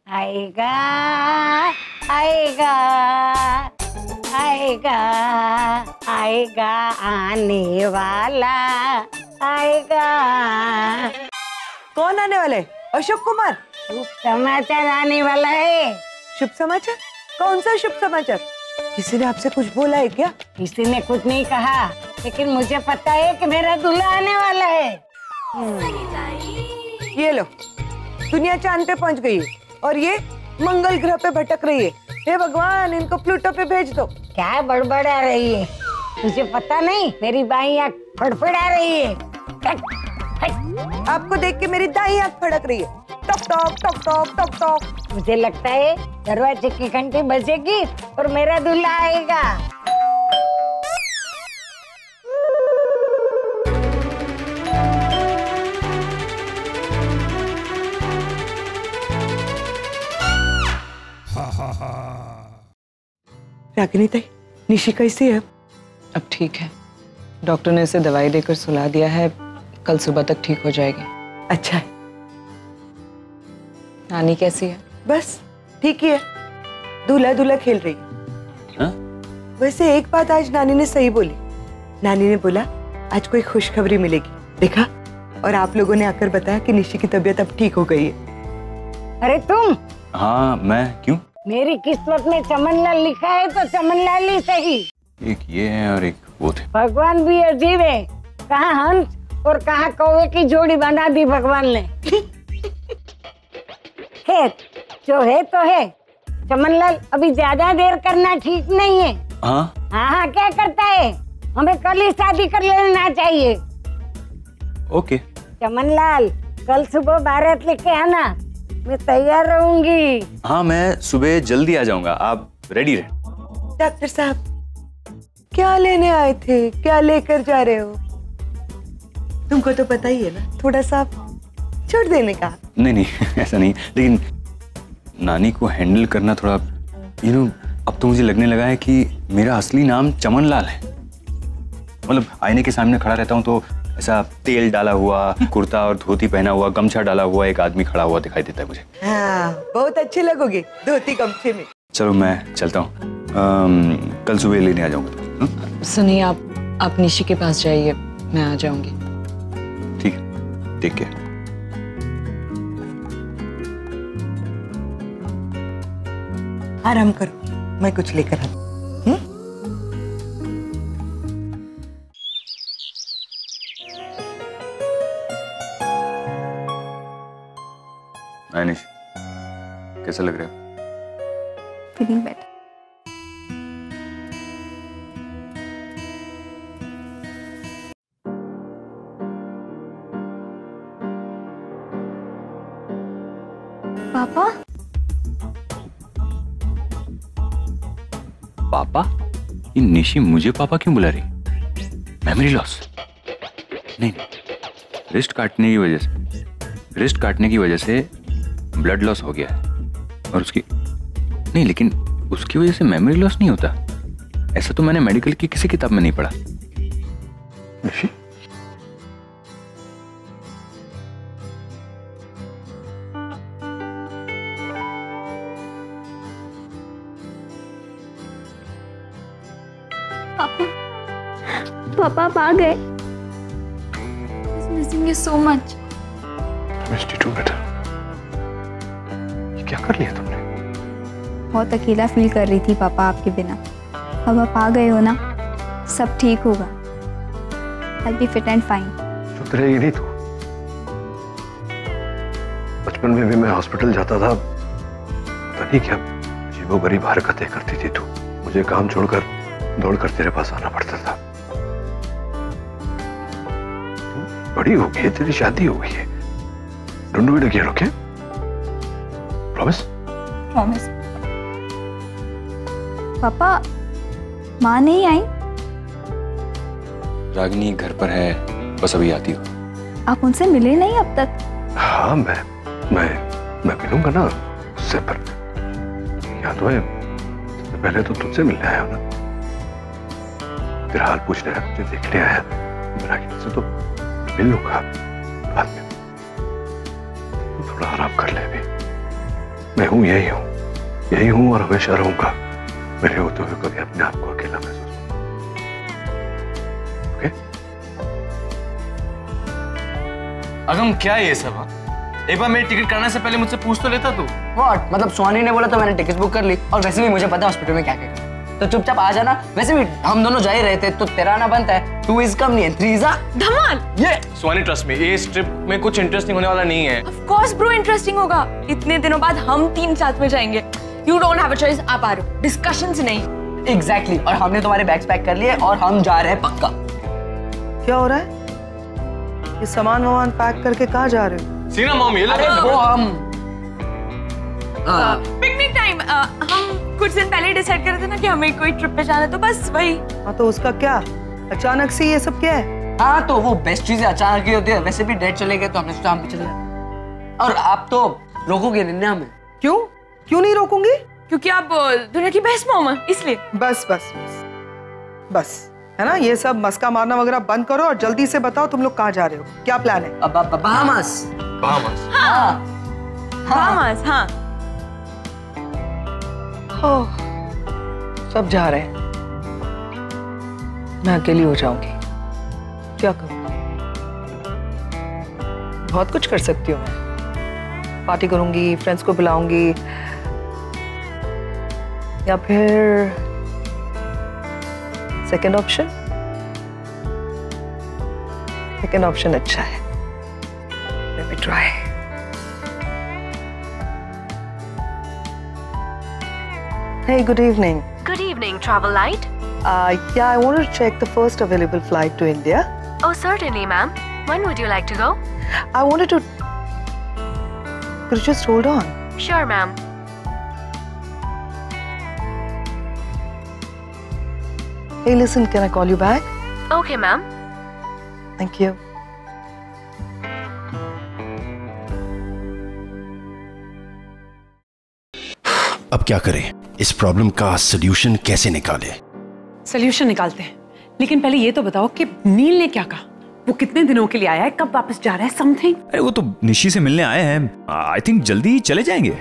आएगा आएगा आएगा आएगा आने वाला आएगा। कौन आने वाला है? अशोक कुमार। शुभ समाचार आने वाला है। शुभ समाचार? कौन सा शुभ समाचार? किसी ने आपसे कुछ बोला है क्या? किसी ने कुछ नहीं कहा, लेकिन मुझे पता है कि मेरा दूल्हा आने वाला है। ये लो, दुनिया चांद पे पहुंच गई है और ये मंगल ग्रह पे भटक रही है। हे भगवान, इनको प्लूटो पे भेज दो। क्या बड़बड़ा रही है? तुझे पता नहीं मेरी बाईं आंख फड़फड़ा रही है। आपको देख के मेरी दाईं आंख फड़क रही है। Talk talk talk talk talk talk. मुझे लगता है दरवाजे की घंटी बजेगी और मेरा दूल्हा आएगा। रागिनी ताई, निशी कैसी है? अब ठीक है, डॉक्टर ने इसे दवाई देकर सुला दिया है, कल सुबह तक ठीक हो जाएगी। अच्छा है। नानी कैसी है? बस ठीक ही है, दूल्हा दूल्हा खेल रही है। वैसे एक बात आज नानी ने सही बोली। नानी ने बोला आज कोई खुशखबरी मिलेगी, देखा? और आप लोगों ने आकर बताया कि निशी की तबीयत अब ठीक हो गई है। अरे तुम? हाँ मैं, क्यों? मेरी किस्मत में चमनलाल लिखा है तो चमनलाल ही सही। एक ये है और एक वो थे। भगवान भी अजीब है, कहाँ हंस और कहाँ कौवे की जोड़ी बना दी भगवान ने। खैर, जो है तो है। चमनलाल, अभी ज्यादा देर करना ठीक नहीं है। हाँ हाँ, क्या करता है? हमें कल ही शादी कर लेना चाहिए। ओके। चमनलाल, कल सुबह बारात लेके आना, मैं तैयार रहूंगी। हाँ, मैं सुबह जल्दी आ जाऊंगा, आप रेडी रहे। डॉक्टर साहब, क्या लेने आए थे? क्या लेकर जा रहे हो? तुमको तो पता ही है ना, थोड़ा सा छोड़ देने का। नहीं नहीं ऐसा नहीं, लेकिन नानी को हैंडल करना थोड़ा अब तो मुझे लगने लगा है कि मेरा असली नाम चमनलाल है। मतलब आईने के सामने खड़ा रहता हूँ तो ऐसा तेल डाला हुआ, कुर्ता और धोती पहना हुआ, गमछा डाला हुआ एक आदमी खड़ा हुआ दिखाई देता है मुझे। हाँ, बहुत अच्छे लगोगे धोती गमछे में। चलो मैं चलता हूँ, कल सुबह लेने आ जाऊंगा। सुनिए, आप निशी के पास जाइए, मैं आ जाऊंगी। ठीक है, टेक केयर। आराम करो, मैं कुछ लेकर आता हूँ। आनिश, कैसा लग रहा है? Feeling better. पापा? पापा? ये निशी मुझे पापा क्यों बुला रही? Memory loss? नहीं, रिस्ट काटने की वजह से ब्लड लॉस हो गया है और उसकी नहीं, लेकिन उसकी वजह से मेमोरी लॉस नहीं होता, ऐसा तो मैंने मेडिकल की किसी किताब में नहीं पढ़ा। निशी? पापा आप आ गए। Missing you so much. Missed you too बेटा, ये क्या कर लिया तुमने? बहुत अकेला फील कर रही थी पापा आपके बिना। अब आप आ गए हो ना, सब ठीक होगा। I'll be fit and fine। चुप रहेगी नहीं तू? बचपन में भी मैं हॉस्पिटल जाता था, पता नहीं क्या अजीबोगरीब हरकतें करती थी तू। मुझे काम छोड़कर दौड़कर तेरे पास आना पड़ता था। तू बड़ी हो गई है, तेरी शादी हो गई है। Don't do it again, okay? Promise? Promise. पापा, माँ नहीं आई? रागिनी घर पर है, बस अभी आती हो। आप उनसे मिले नहीं अब तक? हाँ, मैं मिलूंगा ना उससे, पर याद तो है सबसे पहले तो तुमसे मिलने आया हूं ना। तेरा हाल पूछने आया, मुझे देखने आया। रागिनी से तो मिल लूंगा बाद में। थोड़ा आराम कर ले अभी। मैं हूं, यही हूं और हमेशा रहूंगा। मेरे होते हुए कभी अपने आप को अकेला महसूस ओके? अगम क्या है ये सब? हाँ? एक बार मेरी टिकट करने से पहले मुझसे पूछ तो लेता तू। व्हाट? मतलब सोनी ने बोला तो मैंने टिकट बुक कर ली, और वैसे भी मुझे पता है हॉस्पिटल में क्या क्या करना, तो चुपचाप आ जाना। वैसे भी हम दोनों जा ही रहे थे, तो तेरा आना बनता है। 2 is कम नहीं है, 3 is धमाल। ये स्वानी ट्रस्ट में ये इस ट्रिप में कुछ इंटरेस्टिंग होने वाला नहीं है। ऑफ कोर्स ब्रो, इंटरेस्टिंग होगा। इतने दिनों बाद हम 3 साथ में जाएंगे। You don't have a choice, आप आ रहे हो, डिस्कशंस नहीं। एग्जैक्टली। और हमने तुम्हारे बैग्स पैक कर लिए और हम जा रहे हैं पक्का। क्या हो रहा है? ये सामान वामान पैक करके कहाँ जा रहे हो? सीना मॉम, ये अरे वो हम पिकनिक टाइम, हम कुछ दिन पहले डिसाइड कर रहे थे ना कि हमें कोई ट्रिप पे जाना है, तो बस वही। हाँ तो उसका क्या? अचानक से ये सब क्या है? हाँ तो वो बेस्ट चीजें अचानक ही होती है। वैसे भी डेट चले गए तो हमने सोचा हम भी चले जाए। और आप तो रोकोगे नहीं ना हमें? क्यों? क्यों नहीं रोकूंगी? क्योंकि आप दुनिया की बेस्ट मॉम है, इसलिए। बस बस बस बस, है ना? ये सब मस्का मारना वगैरह बंद करो और जल्दी से बताओ तुम लोग कहाँ जा रहे हो, क्या प्लान है? बहामास। बहामास। हाँ बहामास, हाँ। ओह, सब जा रहे हैं, मैं अकेली हो जाऊंगी। क्या करूं? बहुत कुछ कर सकती हूँ मैं। पार्टी करूंगी, फ्रेंड्स को बुलाऊंगी, या फिर सेकंड ऑप्शन। सेकंड ऑप्शन अच्छा है, let me try. Hey, good evening. Good evening, Travel Light. Yeah, I want to check the first available flight to India. Oh, certainly, ma'am. When would you like to go? I wanted to... Could you just hold on? Sure, ma'am. Hey, listen, can I call you back? Okay, ma'am. Thank you. अब क्या करें? इस problem का solution कैसे निकालें? Solution निकालते हैं, लेकिन पहले ये तो बताओ कि नील ने क्या कहा? वो कितने दिनों के लिए आया है, कब वापस जा रहा है, समथिंग? अरे वो तो निशी से मिलने आए हैं, आई थिंक जल्दी चले जाएंगे।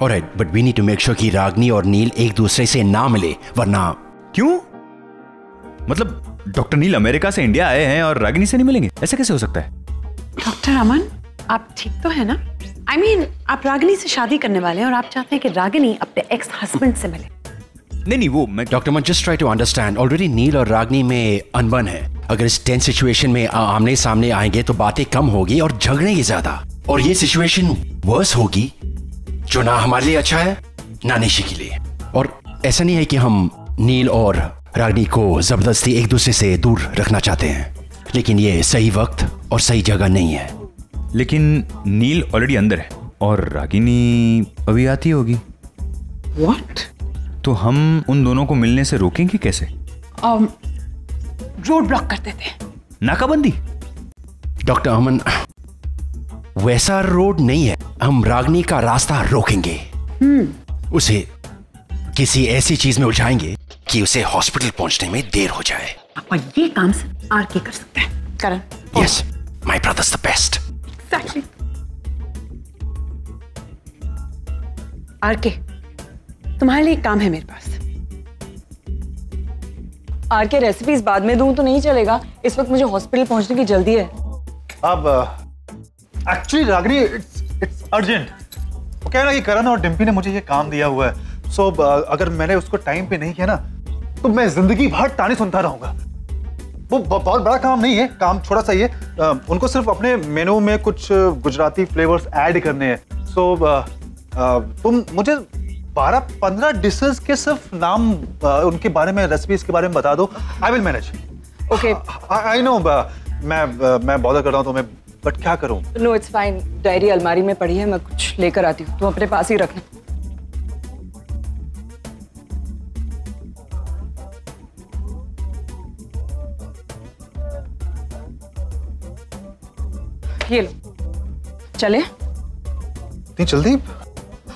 Alright, but we need to make sure कि रागनी और नील एक दूसरे से ना मिले, वरना। क्यों? मतलब डॉक्टर नील अमेरिका से इंडिया आए हैं और रागिनी से नहीं मिलेंगे? ऐसा कैसे हो सकता है? डॉक्टर अमन, आप ठीक तो है ना? I mean, आप रागिनी से शादी करने वाले हैं और आप चाहते हैं कि रागिनी अपने एक्स हस्बैंड से मिले। नहीं, वो मैं डॉक्टर मन just try to understand. Already Neel और रागिनी में अनबन है। अगर इस टेंस सिचुएशन में आमने सामने आएंगे तो बातें कम होगी और झगड़ेंगे ज्यादा, और ये सिचुएशन वर्स होगी, जो ना हमारे लिए अच्छा है ना निशी के लिए। और ऐसा नहीं है कि हम नील और रागिनी को जबरदस्ती एक दूसरे से दूर रखना चाहते हैं, लेकिन ये सही वक्त और सही जगह नहीं है। लेकिन नील ऑलरेडी अंदर है और रागिनी अभी आती होगी। What? तो हम उन दोनों को मिलने से रोकेंगे कैसे? रोड ब्लॉक कर देते हैं। नाकाबंदी? डॉक्टर अमन, वैसा रोड नहीं है। हम रागिनी का रास्ता रोकेंगे, उसे किसी ऐसी चीज में उलझाएंगे कि उसे हॉस्पिटल पहुंचने में देर हो जाए। और ये काम आरके कर सकते हैं। Karan? Yes, my brothers the best. Exactly. RK, तुम्हारे लिए एक काम है मेरे पास। आरके, रेसिपीज बाद में दूं तो नहीं चलेगा, इस वक्त मुझे हॉस्पिटल पहुंचने की जल्दी है। अब एक्चुअली रागिनी, इट्स अर्जेंट। वो कह रहा है कि करण और डिम्पी ने मुझे ये काम दिया हुआ है, सो अगर मैंने उसको टाइम पे नहीं किया ना तो मैं जिंदगी भर ताने सुनता रहूंगा। वो बहुत बड़ा काम नहीं है, काम छोटा सा ही है। उनको सिर्फ अपने मेनू में कुछ गुजराती फ्लेवर्स ऐड करने हैं। सो तुम मुझे 12-15 डिशेस के सिर्फ नाम उनके बारे में, रेसिपीज के बारे में बता दो। I will manage. Okay, I know मैं बॉदर कर रहा हूँ तुम्हें, बट क्या करूँ? नो इट्स फाइन, डायरी अलमारी में पड़ी है, मैं कुछ लेकर आती हूँ, तुम अपने पास ही रखना। ये लो, चले? इतनी जल्दी?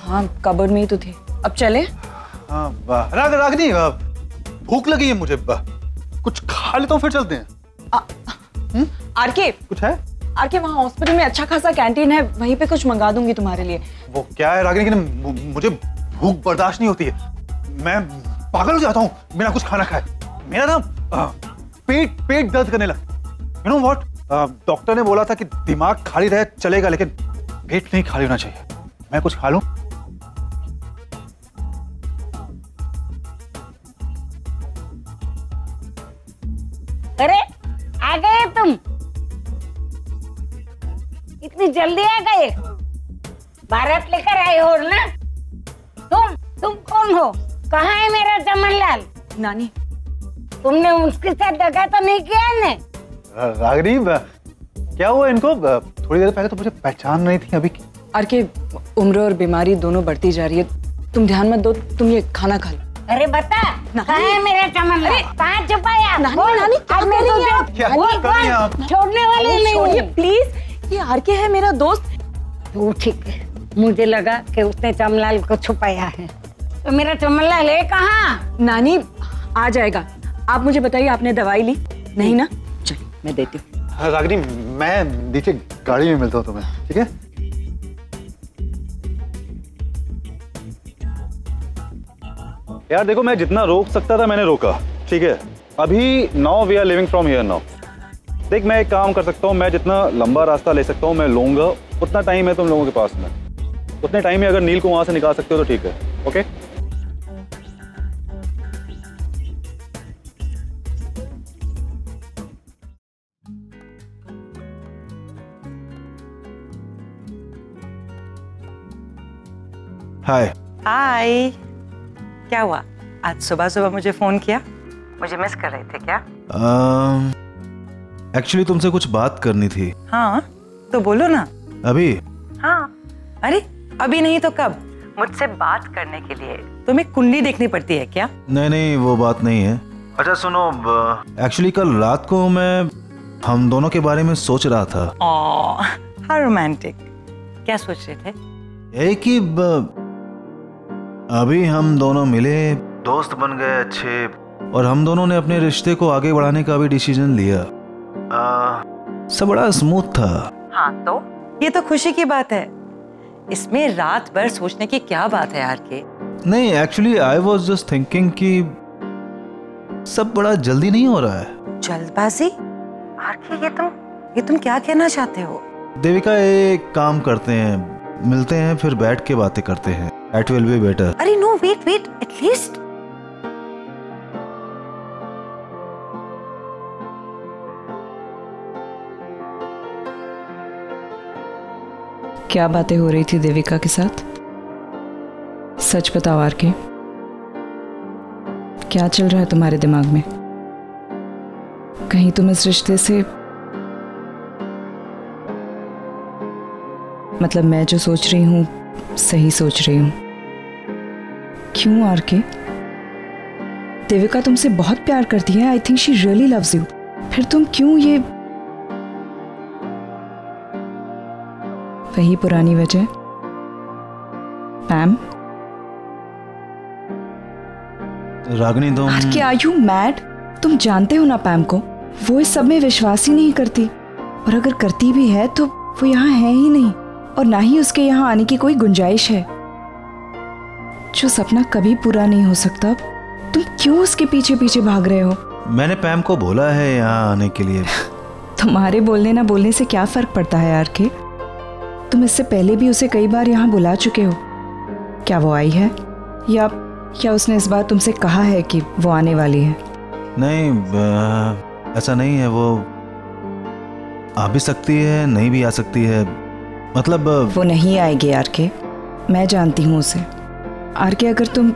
हाँ, कबर्ड में ही तो थी, अब चले? हाँ, रागिनी, भूख लगी है मुझे, कुछ खा लेता हूँ फिर चलते हैं। आरके, कुछ है? आरके वहाँ हॉस्पिटल में अच्छा खासा कैंटीन है, वहीं पे कुछ मंगा दूंगी तुम्हारे लिए। वो क्या है रागिनी कि मुझे भूख बर्दाश्त नहीं होती है, मैं पागल हो जाता हूँ बिना कुछ खाना खाए। मेरा ना पेट दर्द करने लगा। यू नो व्हाट, डॉक्टर ने बोला था कि दिमाग खाली रहे चलेगा लेकिन पेट नहीं खाली होना चाहिए। मैं कुछ खा लूं? अरे आ गए तुम, इतनी जल्दी आ गए? भारत लेकर आए हो ना? तुम कौन हो? कहाँ है मेरा चमनलाल? नानी, तुमने उसके साथ दगा तो नहीं किया ने? रागिनी क्या हुआ इनको? थोड़ी देर पहले तो मुझे पहचान नहीं थी अभी। आरके उम्र और बीमारी दोनों बढ़ती जा रही है, तुम ध्यान मत दो, तुम ये खाना खा लो। अरे बता, कहाँ है मेरा चमनलाल? कहाँ छुपाया? नानी, छोड़ने वाले नहीं हूँ। प्लीज, ये आरके है मेरा दोस्त। वो ठीक है, मुझे लगा कि उसने चमनलाल को छुपाया है। तो मेरा चमनलाल है कहाँ? नानी आ जाएगा, आप मुझे बताइए आपने दवाई ली? नहीं ना? चलिए मैं देती हूँ। रागिनी मैं नीचे गाड़ी में मिलता हूँ तुम्हें, ठीक है? यार देखो, मैं जितना रोक सकता था मैंने रोका, ठीक है? अभी now we are living from here now. देख मैं एक काम कर सकता हूँ, मैं जितना लंबा रास्ता ले सकता हूँ मैं लूंगा, उतना टाइम है तुम लोगों के पास में। उतने टाइम में अगर नील को वहां से निकाल सकते हो तो ठीक है, ओके? हाय। हाय, क्या हुआ? आज सुबह सुबह मुझे फोन किया, मुझे मिस कर रहे थे क्या? एक्चुअली तुमसे कुछ बात करनी थी। हाँ तो बोलो ना। अभी? हाँ। अरे अभी नहीं तो कब? मुझसे बात करने के लिए तुम्हें कुंडली देखनी पड़ती है क्या? नहीं वो बात नहीं है। अच्छा सुनो, एक्चुअली कल रात को मैं हम दोनों के बारे में सोच रहा था। How romantic. क्या सोच रहे थे? यही कि अभी हम दोनों मिले, दोस्त बन गए अच्छे, और हम दोनों ने अपने रिश्ते को आगे बढ़ाने का भी डिसीजन लिया। सब बड़ा स्मूथ था। हाँ तो ये तो खुशी की बात है, इसमें रात भर सोचने की क्या बात है यार के? नहीं actually I was just thinking कि सब बड़ा जल्दी नहीं हो रहा है। जल्दबाजी? आरके ये तुम क्या कहना चाहते हो? देविका एक काम करते हैं, मिलते हैं फिर बैठ के बातें करते हैं। That will be better. अरे नो वेट एटलीस्ट क्या बातें हो रही थी देविका के साथ? सच बताओ आरके, क्या चल रहा है तुम्हारे दिमाग में? कहीं तुम इस रिश्ते से, मतलब मैं जो सोच रही हूँ सही सोच रही हूँ? क्यों आरके? देविका तुमसे बहुत प्यार करती है, I think she really loves you, फिर तुम क्यों ये? वही पुरानी वजह? पैम? रागिनी तुम आरके आर यू मैड? तुम जानते हो ना पैम को, वो इस सब में विश्वास ही नहीं करती, और अगर करती भी है तो वो यहाँ है ही नहीं, और ना ही उसके यहाँ आने की कोई गुंजाइश है। जो सपना कभी पूरा नहीं हो सकता, तुम क्यों उसके पीछे पीछे भाग रहे हो? मैंने पैम को बोला है यहाँ आने के लिए। तुम्हारे बोलने ना बोलने से क्या फर्क पड़ता है यार के? तुम इससे पहले भी उसे कई बार यहाँ बुला चुके हो। क्या वो आई है, या उसने इस बार तुमसे कहा है कि वो आने वाली है? नहीं ऐसा नहीं है, वो आ भी सकती है नहीं भी आ सकती है, मतलब वो नहीं आएगी आरके, मैं जानती हूँ उसे। आरके अगर तुम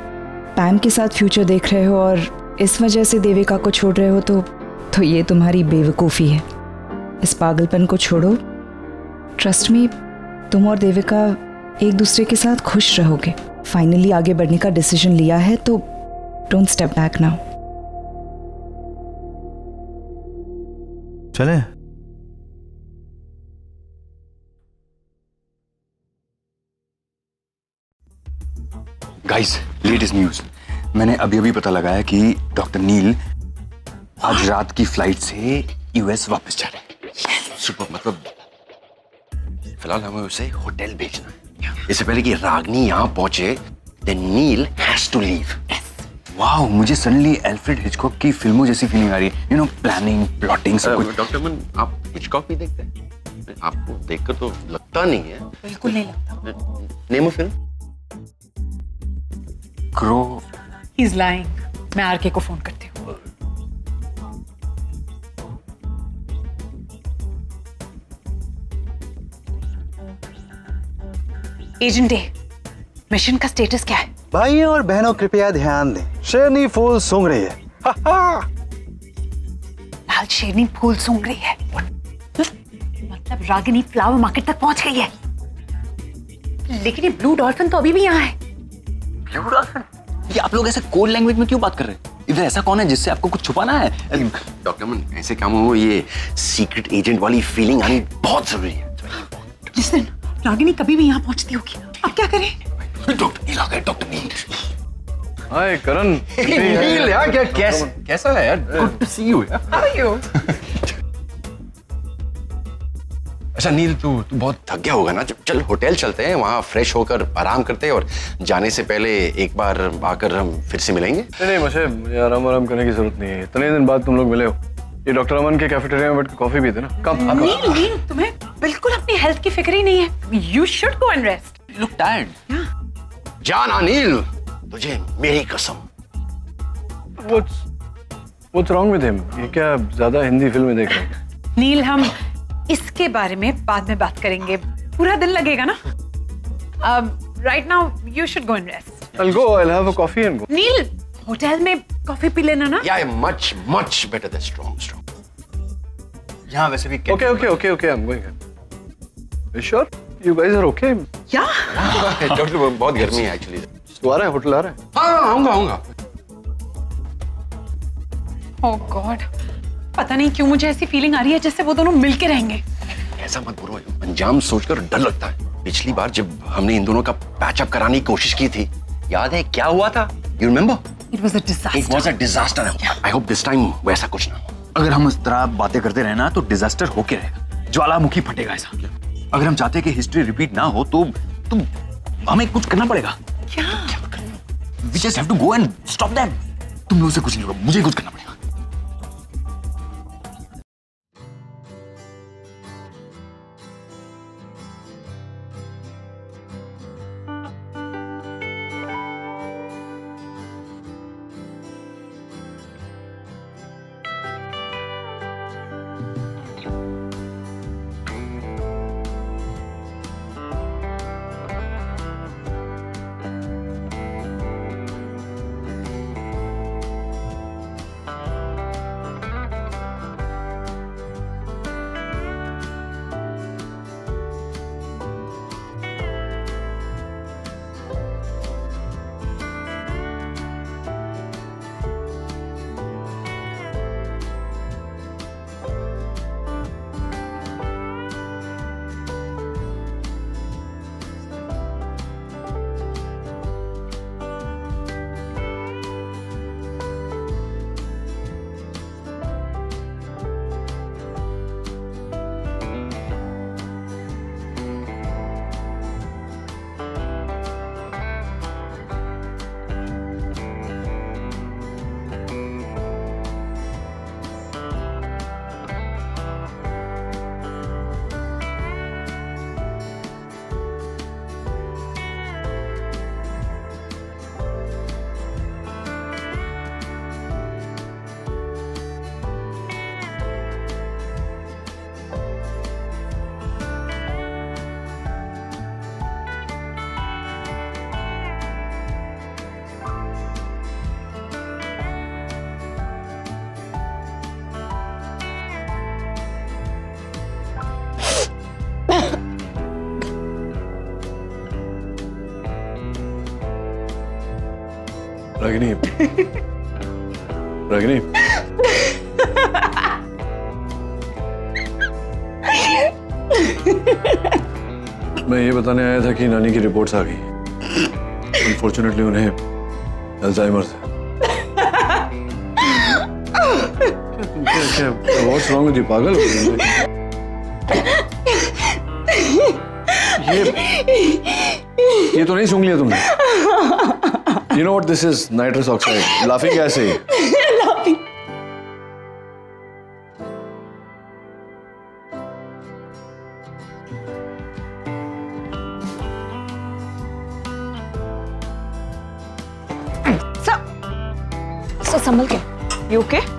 पैम के साथ फ्यूचर देख रहे हो और इस वजह से देविका को छोड़ रहे हो तो ये तुम्हारी बेवकूफ़ी है। इस पागलपन को छोड़ो, ट्रस्ट मी, तुम और देविका एक दूसरे के साथ खुश रहोगे। फाइनली आगे बढ़ने का डिसीजन लिया है तो डोंट स्टेप बैक नाउ। चलें? गाइस, लेटेस्ट न्यूज, मैंने अभी पता लगाया कि डॉक्टर नील आज रात की फ्लाइट से यूएस वापस जा रहे हैं। सुपर, मतलब फिलहाल हमें उसे होटल भेजना है। इससे पहले कि रागनी यहाँ पहुंचे, then Neil has to leave. Wow, मुझे सडनली एल्फ्रेड हिचकॉक की फिल्मों जैसी फीलिंग आ रही है। यू नो, प्लानिंग, प्लॉटिंग, सब कुछ। डॉक्टर मन, आप हिचकॉक भी देखते हैं? आपको देखकर तो लगता नहीं है। बिल्कुल नहीं लगता। Name of film? Crow. He is lying. मैं आरके को फोन करती हूँ। एजेंट ए, मिशन का स्टेटस क्या है? भाइयों और बहनों कृपया ध्यान दें, शेरनी फूल सूंघ रही है। लाल शेरनी फूल सूंघ रही है, मतलब रागिनी फ्लावर मार्केट तक पहुंच गई है। लेकिन ये ब्लू डॉल्फिन तो अभी भी यहाँ है। Blue dolphin? ये आप लोग ऐसे कोड लैंग्वेज में क्यों बात कर रहे हैं? इधर ऐसा कौन है जिससे आपको कुछ छुपाना है? डॉक्टर मन, ऐसे काम हो, ये सीक्रेट एजेंट वाली फीलिंग आनी बहुत जरूरी है। लिसन, रागिनी कभी भी यहाँ पहुंचती होगी, अब क्या करें? डॉक्टर नील आ गए, डॉक्टर नील। हाय करण। नील यार, कैसा है यार? गुड टू सी यू यार। How are you? अच्छा नील, तू बहुत थक गया होगा ना? चल होटल चलते हैं, वहाँ फ्रेश होकर आराम करते हैं और जाने से पहले एक बार आकर हम फिर से मिलेंगे। नहीं, मुझे आराम करने की जरूरत नहीं है। इतने दिन बाद तुम लोग मिले हो। ये डॉक्टर अमन के कैफेटेरिया में बैठ के कॉफी पीते ना। कब? नील, तुम्हें बिल्कुल अपनी हेल्थ की फिक्र ही नहीं है। You should go and rest. Look tired. जाना नील, तुझे मेरी कसम। What's wrong with him? ये क्या ज्यादा हिंदी फिल्में देख रहे हैं? नील, हम इसके बारे में बाद में बात करेंगे। पूरा दिन लगेगा ना। Right now you should go and rest. I'll go. I'll have a coffee and go. Neel, hotel में कॉफी पी लेना ना। Yeah, much better than strong. यहाँ वैसे भी Okay. I'm going. You sure? You guys are okay? Yeah. Doctor बहुत गर्मी है एक्चुअली। तू आ रहा है? होटल आ रहा है? हाँ, आऊंगा। Oh God, पता नहीं क्यों मुझे ऐसी फीलिंग आ रही है जैसे वो दोनों मिलके रहेंगे। ऐसा मत बोलो, अंजाम सोचकर डर लगता है। पिछली बार जब हमने इन दोनों का पैचअप कराने की कोशिश की थी, याद है क्या हुआ था? You remember? It was a disaster. It was a disaster. I hope this time वैसा कुछ ना हो। अगर हम इस तरह बातें करते रहे ना तो डिजास्टर होके रहेगा, ज्वालामुखी फटेगा ऐसा। अगर हम चाहते हैं कि हिस्ट्री रिपीट ना हो तो हमें कुछ करना पड़ेगा। क्या? We just have to go and stop them. तुम लोगों से कुछ नहीं होगा, मुझे कुछ करना पड़ेगा। रागिनी रागिनी मैं ये बताने आया था कि नानी की रिपोर्ट्स आ गई। अनफॉर्चुनेटली उन्हें अल्जाइमर्स है। क्या व्हाट्स रॉन्ग विद यू? पागल हो गई? ये तो नहीं सूंघ लिया तुमने? You know what this is? Nitrous oxide. Laughing कैसे? सर संभल के, यू ओके?